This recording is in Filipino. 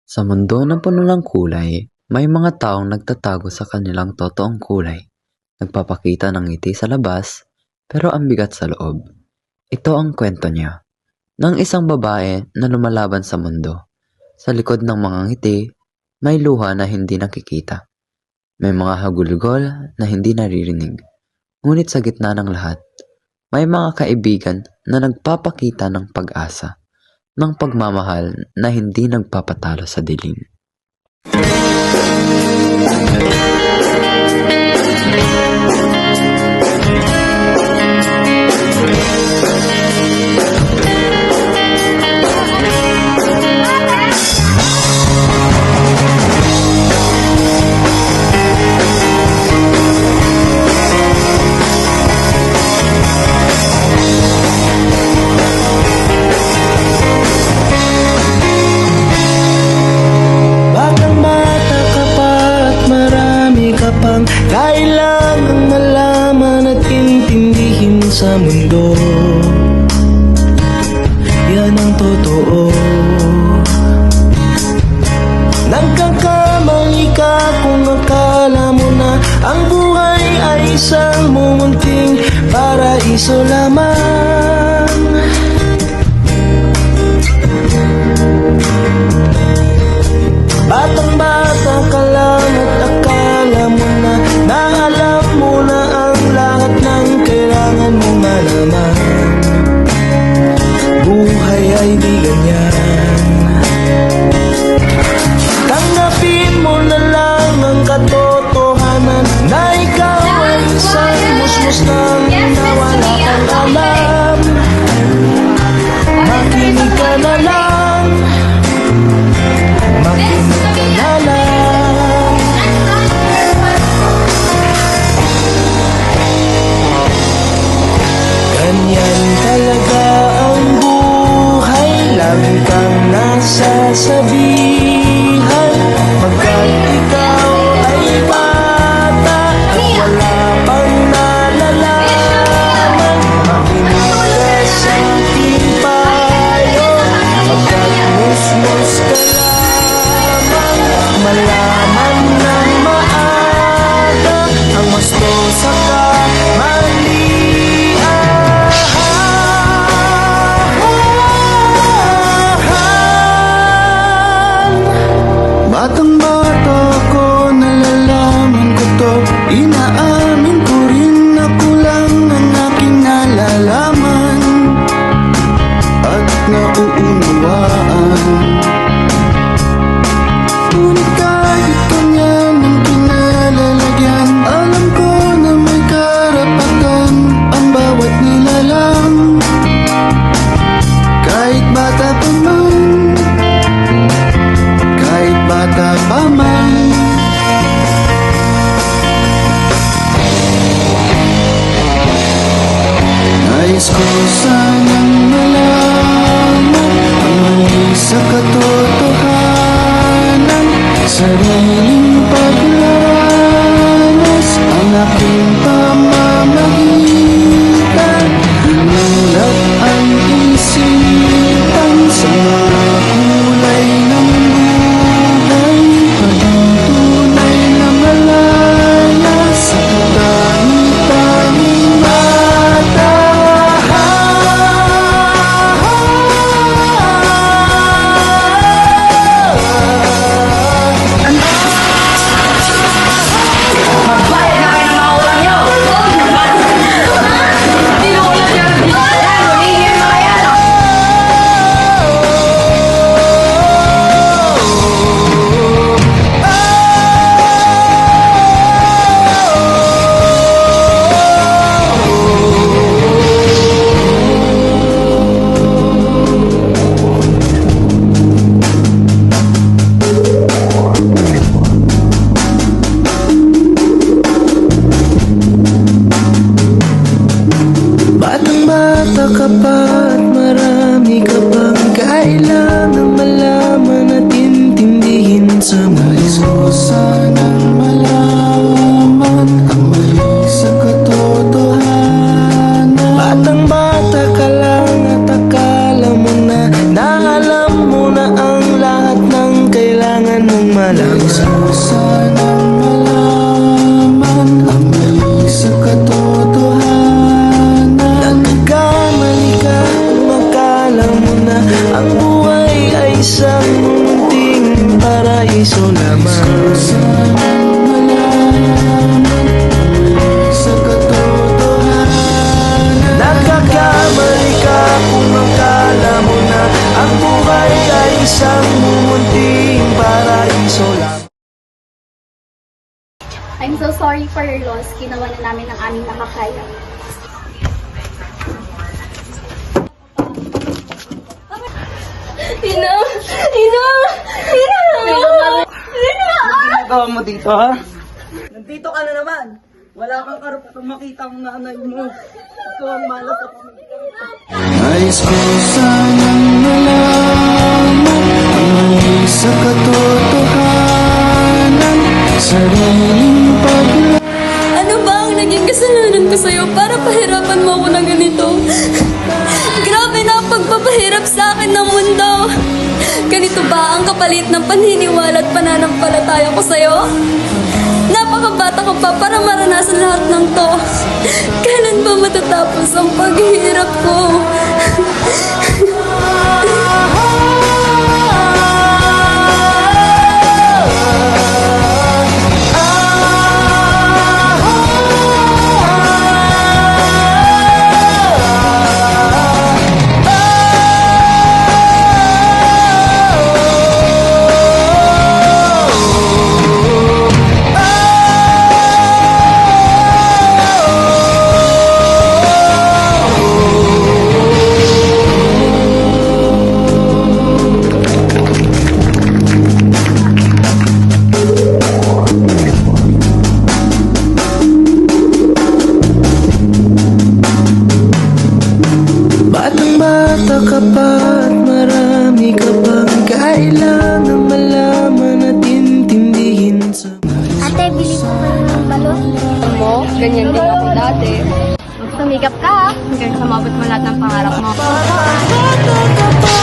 Sa mundo na puno ng kulay, may mga taong nagtatago sa kanilang totoong kulay. Nagpapakita ng ngiti sa labas, pero ang bigat sa loob. Ito ang kwento niya, ng isang babae na lumalaban sa mundo. Sa likod ng mga ngiti, may luha na hindi nakikita. May mga hagulgol na hindi naririnig. Ngunit sa gitna ng lahat, may mga kaibigan na nagpapakita ng pag-asa, ng pagmamahal na hindi nagpapatalo sa dilim. Batang-bata ka pa at marami ka pang kailangang malaman at intindihin sa mundo. Yan ang totoo. Nagkakamali ka kung akala mo na ang buhay ay isang mumunting paraiso lamang. Batang-bata ka lang at akala mo na alam mo na ang lahat ng kailangan mong malaman. Buhay ay di ganyan. Tanggapin mo na lang ang katotohanan na ikaw ay isang musmus ng nawala kang alam. Makinig ka na lang, makinig ka na lang. Ganyan talaga ang buhay, lagi kang nasasabihan. Pagkat ikaw ay bata at wala pang nalalaman, makinig ka sa aking payo. Pagkat musmus ka lamang, malaman ng maaga ang wasto sa kamalian. Batang-bata ko, nalalaman ko to. Inaamin ko rin na kulang ang aking nalalaman at nauunawaan. Ngunit kahit ganyan ang kinalalagyan, alam ko na may karapatan ang bawat nilalang. Kahit bata pa man, kahit bata pa man. Nais ko sanang malaman ang mali sa katotohanan, sariling paglanas, ang aking pamamagitan. Inulat ang isipan sa mga kulay ng buhay, pagtunay na malaya sa tangi-tanging mata. Magbayad na kayo ng mga utang nyo! Hindi ko ulit yan! Ayan, manihim na kaya! Batang-bata ka pa at marami ka pang kailangang malaman at intindihin sa mais ko sanang malaman ang mali sa katotohanan. Batang-bata ka lang at akala mo na alam mo na ang lahat ng kailangan Carlos, ginawa na namin ang aming nakakaya. Ina! Ina! Ina! Ina! Ginagawa mo dito, ha? Nandito ka na naman. Wala kang karapatang makita ang nanay mo. Ikaw ang malas sa pamilya. Nais ko sanang malaman ang mali sa katotohanan. Sariling Ano ba ang naging kasalanan ko sa'yo para pahirapan mo ako ng ganito? Grabe na ang pagpapahirap sa akin ng mundo. Ganito ba ang kapalit ng paniniwala at pananampalataya ko sa'yo? Napakabata ka pa para maranasan lahat ng to. Kailan ba matatapos ang paghihirap ko? Batang-bata ka pa at marami ka pang kailangan malaman at intindihin sa Ate, bili ko kayo ng balon. mo, ganyan din ako dati. Sumikap ka hanggang sa mabot mo lahat ng pangarap mo. bata ka pa.